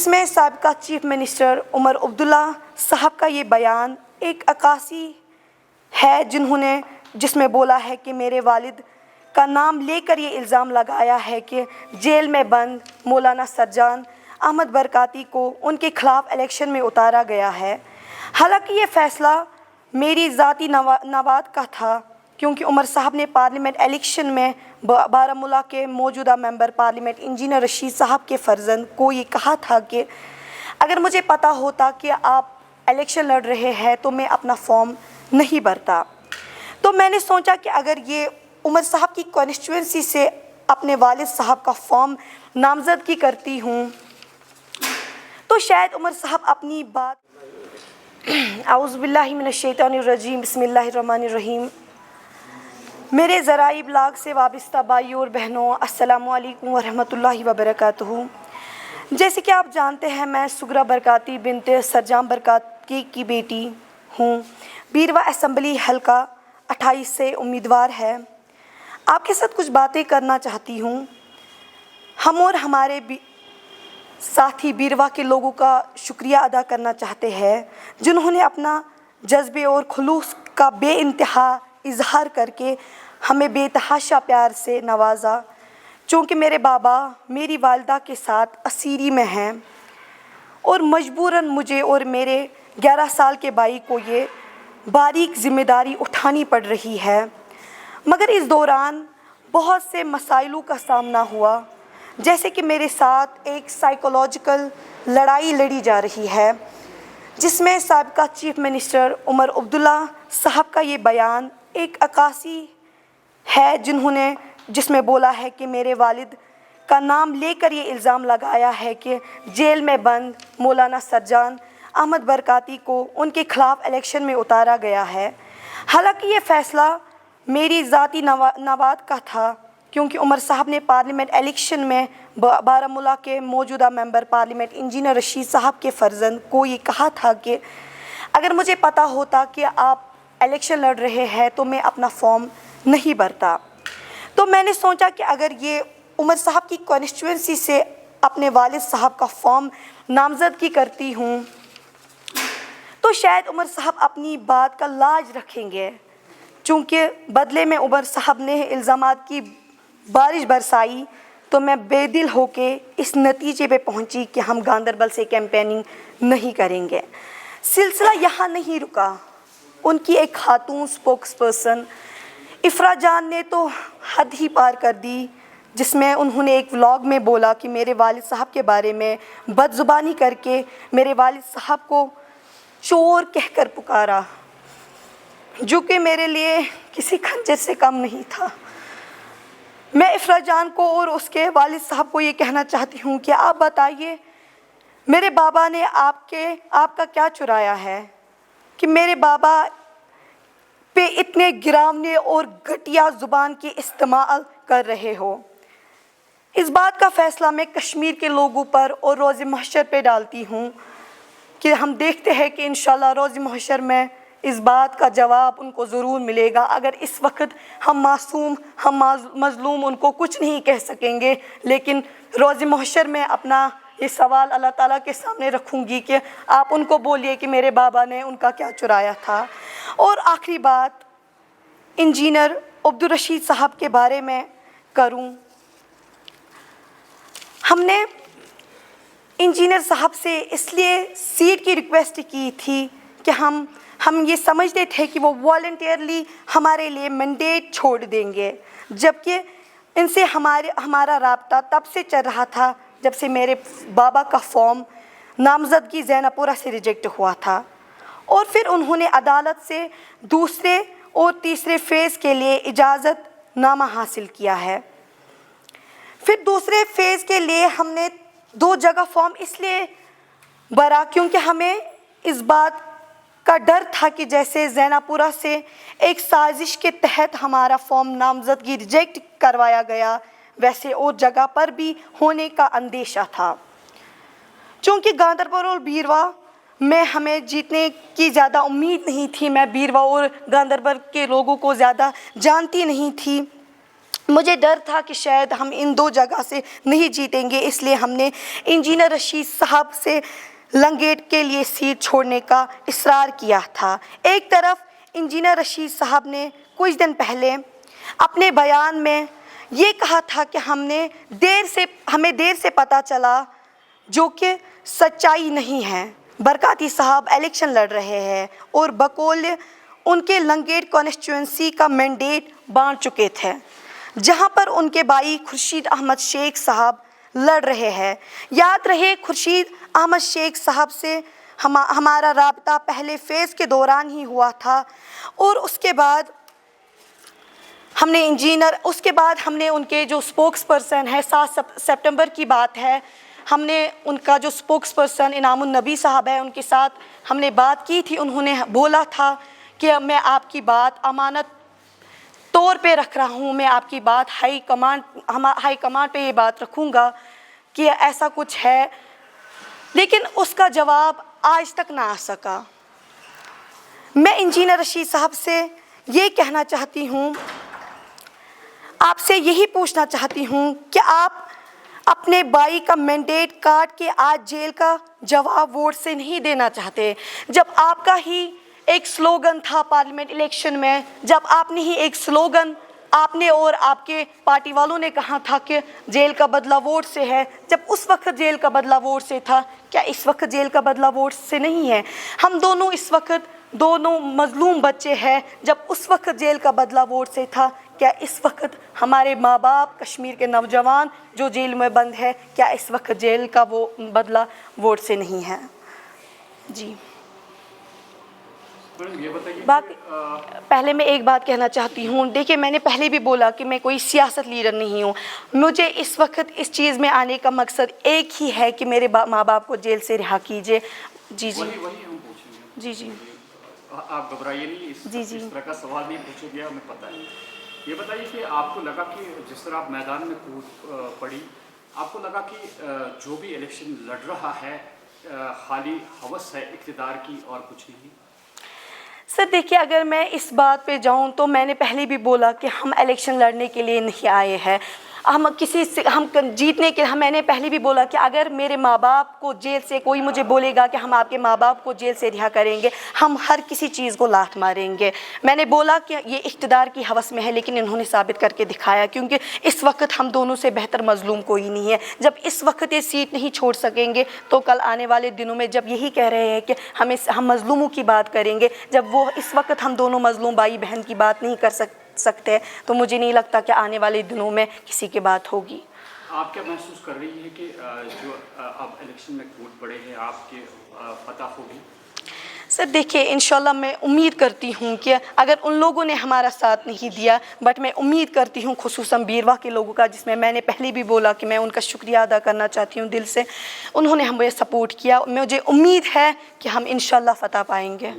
جس میں سابقہ چیف منسٹر عمر عبداللہ صاحب کا یہ بیان ایک عکاسی ہے جس میں بولا ہے کہ میرے والد کا نام لے کر یہ الزام لگایا ہے کہ جیل میں بند مولانا سرجان احمد برکاتی کو ان کے خلاف الیکشن میں اتارا گیا ہے۔ حالانکہ یہ فیصلہ میری ذاتی نواد کا تھا، کیونکہ عمر صاحب نے پارلیمنٹ الیکشن میں بارہمولہ کے موجودہ ممبر پارلیمنٹ انجینئر رشید صاحب کے فرزند کو یہ کہا تھا کہ اگر مجھے پتہ ہوتا کہ آپ الیکشن لڑ رہے ہیں تو میں اپنا فارم نہیں بھرتا۔ تو میں نے سوچا کہ اگر یہ عمر صاحب کی کانسٹیچوئنسی سے اپنے والد صاحب کا فارم نامزدگی کرتی ہوں تو شاید عمر صاحب اپنی بات اعوذ باللہ من الشیطان الرجیم بسم اللہ الرحمن الرحیم۔ میرے ذرائع ابلاغ سے وابستہ بھائیوں اور بہنوں، السلام علیکم ورحمۃ اللہ وبرکاتہ۔ جیسے کہ آپ جانتے ہیں، میں سغرا برکاتی بنت سرجان برکاتی کی بیٹی ہوں۔ بیروا اسمبلی حلقہ 28 سے امیدوار ہے۔ آپ کے ساتھ کچھ باتیں کرنا چاہتی ہوں۔ ہم اور ہمارے ساتھی بیروا کے لوگوں کا شکریہ ادا کرنا چاہتے ہیں، جنہوں نے اپنا جذبے اور خلوص کا بے انتہا اظہار کر کے ہمیں بے تحاشا پیار سے نوازا۔ چونکہ میرے بابا میری والدہ کے ساتھ اسیری میں ہیں اور مجبوراً مجھے اور میرے 11 سال کے بھائی کو یہ باریک ذمہ داری اٹھانی پڑ رہی ہے، مگر اس دوران بہت سے مسائلوں کا سامنا ہوا، جیسے کہ میرے ساتھ ایک سائیکولوجیکل لڑائی لڑی جا رہی ہے، جس میں سابقہ چیف منسٹر عمر عبداللہ صاحب کا یہ بیان ایک عکاسی ہے جس میں بولا ہے کہ میرے والد کا نام لے کر یہ الزام لگایا ہے کہ جیل میں بند مولانا سرجان احمد برکاتی کو ان کے خلاف الیکشن میں اتارا گیا ہے۔ حالانکہ یہ فیصلہ میری ذاتی نواد کا تھا، کیونکہ عمر صاحب نے پارلیمنٹ الیکشن میں بارہمولہ کے موجودہ ممبر پارلیمنٹ انجینئر رشید صاحب کے فرزند کو یہ کہا تھا کہ اگر مجھے پتہ ہوتا کہ آپ الیکشن لڑ رہے ہیں تو میں اپنا فارم نہیں بھرتا۔ تو میں نے سوچا کہ اگر یہ عمر صاحب کی کانسٹیچوئنسی سے اپنے والد صاحب کا فارم نامزدگی کرتی ہوں تو شاید عمر صاحب اپنی بات کا لاج رکھیں گے، چونکہ بدلے میں عمر صاحب نے الزامات کی بارش برسائی تو میں بے دل ہو کے اس نتیجے پہ پہنچی کہ ہم گاندربل سے کیمپیننگ نہیں کریں گے۔ سلسلہ یہاں نہیں رکا۔ ان کی ایک خاتون سپوکس پرسن افرا جان نے تو حد ہی پار کر دی، جس میں انہوں نے ایک ولاگ میں بولا کہ میرے والد صاحب کے بارے میں بد زبانی کر کے میرے والد صاحب کو چور کہہ کر پکارا، جو کہ میرے لیے کسی خنجر سے کم نہیں تھا۔ میں افرا جان کو اور اس کے والد صاحب کو یہ کہنا چاہتی ہوں کہ آپ بتائیے میرے بابا نے آپ کا کیا چرایا ہے کہ میرے بابا پہ اتنے گراونے اور گھٹیا زبان کے استعمال کر رہے ہو۔ اس بات کا فیصلہ میں کشمیر کے لوگوں پر اور روز محشر پہ ڈالتی ہوں کہ ہم دیکھتے ہیں کہ انشاءاللہ روز محشر میں اس بات کا جواب ان کو ضرور ملے گا۔ اگر اس وقت ہم معصوم، ہم مظلوم ان کو کچھ نہیں کہہ سکیں گے، لیکن روز محشر میں اپنا یہ سوال اللہ تعالیٰ کے سامنے رکھوں گی کہ آپ ان کو بولیے کہ میرے بابا نے ان کا کیا چرایا تھا۔ اور آخری بات انجینئر عبدالرشید صاحب کے بارے میں کروں۔ ہم نے انجینئر صاحب سے اس لیے سیٹ کی ریکویسٹ کی تھی کہ ہم یہ سمجھتے تھے کہ وہ والنٹیئرلی ہمارے لیے مینڈیٹ چھوڑ دیں گے، جبکہ ان سے ہمارا رابطہ تب سے چل رہا تھا جب سے میرے بابا کا فارم نامزدگی زینہ پورہ سے ریجیکٹ ہوا تھا، اور پھر انہوں نے عدالت سے دوسرے اور تیسرے فیز کے لیے اجازت نامہ حاصل کیا ہے۔ پھر دوسرے فیز کے لیے ہم نے 2 جگہ فارم اس لیے بھرا کیونکہ ہمیں اس بات کا ڈر تھا کہ جیسے زینہ پورہ سے ایک سازش کے تحت ہمارا فارم نامزدگی ریجیکٹ کروایا گیا، ویسے اور جگہ پر بھی ہونے کا اندیشہ تھا۔ چونکہ گاندربل اور بیروا میں ہمیں جیتنے کی زیادہ امید نہیں تھی، میں بیروا اور گاندربل کے لوگوں کو زیادہ جانتی نہیں تھی، مجھے ڈر تھا کہ شاید ہم ان 2 جگہ سے نہیں جیتیں گے، اس لیے ہم نے انجینئر رشید صاحب سے لنگیٹ کے لیے سیٹ چھوڑنے کا اصرار کیا تھا۔ ایک طرف انجینئر رشید صاحب نے کچھ دن پہلے اپنے بیان میں یہ کہا تھا کہ ہمیں دیر سے پتہ چلا، جو کہ سچائی نہیں ہے۔ برکاتی صاحب الیکشن لڑ رہے ہیں اور بقول ان کے لنگیٹ کانسٹیچوئنسی کا مینڈیٹ بانٹ چکے تھے، جہاں پر ان کے بھائی خورشید احمد شیخ صاحب لڑ رہے ہیں۔ یاد رہے خورشید احمد شیخ صاحب سے ہمارا رابطہ پہلے فیز کے دوران ہی ہوا تھا، اور اس کے بعد ہم نے ان کے جو اسپوکس پرسن ہے، 7 سپٹمبر کی بات ہے، ہم نے ان کا جو اسپوکس پرسن انعام النبی صاحب ہے، ان کے ساتھ ہم نے بات کی تھی۔ انہوں نے بولا تھا کہ میں آپ کی بات امانت طور پہ رکھ رہا ہوں، میں آپ کی بات ہائی کمانڈ پہ یہ بات رکھوں گا کہ ایسا کچھ ہے، لیکن اس کا جواب آج تک نہ آ سکا۔ میں انجینئر رشید صاحب سے یہ کہنا چاہتی ہوں، آپ سے یہی پوچھنا چاہتی ہوں کہ آپ اپنے بھائی کا مینڈیٹ کاٹ کے آج جیل کا جواب ووٹ سے نہیں دینا چاہتے، جب آپ کا ہی ایک سلوگن تھا پارلیمنٹ الیکشن میں، جب آپ نے ہی ایک سلوگن آپ نے اور آپ کے پارٹی والوں نے کہا تھا کہ جیل کا بدلہ ووٹ سے ہے، جب اس وقت جیل کا بدلہ ووٹ سے تھا، کیا اس وقت جیل کا بدلہ ووٹ سے نہیں ہے؟ ہم دونوں اس وقت دونوں مظلوم بچے ہیں۔ جب اس وقت جیل کا بدلہ ووٹ سے تھا، کیا اس وقت ہمارے ماں باپ، کشمیر کے نوجوان جو جیل میں بند ہے، کیا اس وقت جیل کا وہ بدلہ ووٹ سے نہیں ہے؟ جی باقی پہلے میں ایک بات کہنا چاہتی ہوں، دیکھیے میں نے پہلے بھی بولا کہ میں کوئی سیاست لیڈر نہیں ہوں، مجھے اس وقت اس چیز میں آنے کا مقصد ایک ہی ہے کہ میرے ماں باپ کو جیل سے رہا کیجیے۔ جی جی جی جی آپ گھبرائیے نہیں، اس طرح کا سوال نہیں پوچھا گیا، ہمیں پتہ ہے۔ یہ بتائیے کہ آپ کو لگا کہ جس طرح آپ میدان میں کود پڑی، آپ کو لگا کہ جو بھی الیکشن لڑ رہا ہے خالی ہوس ہے اقتدار کی اور کچھ نہیں؟ سر دیکھیے، اگر میں اس بات پہ جاؤں تو میں نے پہلے بھی بولا کہ ہم الیکشن لڑنے کے لیے نہیں آئے ہیں، ہم جیتنے کے، میں نے پہلے بھی بولا کہ اگر میرے ماں باپ کو جیل سے کوئی مجھے بولے گا کہ ہم آپ کے ماں باپ کو جیل سے رہا کریں گے، ہم ہر کسی چیز کو لات ماریں گے۔ میں نے بولا کہ یہ اقتدار کی ہوس میں ہے، لیکن انہوں نے ثابت کر کے دکھایا، کیونکہ اس وقت ہم دونوں سے بہتر مظلوم کوئی نہیں ہے۔ جب اس وقت یہ سیٹ نہیں چھوڑ سکیں گے تو کل آنے والے دنوں میں جب یہی کہہ رہے ہیں کہ ہم مظلوموں کی بات کریں گے، جب وہ اس وقت ہم دونوں مظلوم بھائی بہن کی بات نہیں کر سکتے، تو مجھے نہیں لگتا کہ آنے والے دنوں میں کسی کی بات ہوگی۔ آپ کیا محسوس کر رہی ہیں کہ جو اب الیکشن میں کود پڑے ہیں آپ کے فتح ہوگی؟ سر دیکھیے، انشاءاللہ میں امید کرتی ہوں کہ اگر ان لوگوں نے ہمارا ساتھ نہیں دیا، بٹ میں امید کرتی ہوں خصوصاً بیرواہ کے لوگوں کا، جس میں نے پہلے بھی بولا کہ میں ان کا شکریہ ادا کرنا چاہتی ہوں دل سے، انہوں نے ہمیں سپورٹ کیا، مجھے امید ہے کہ ہم انشاءاللہ فتح پائیں گے۔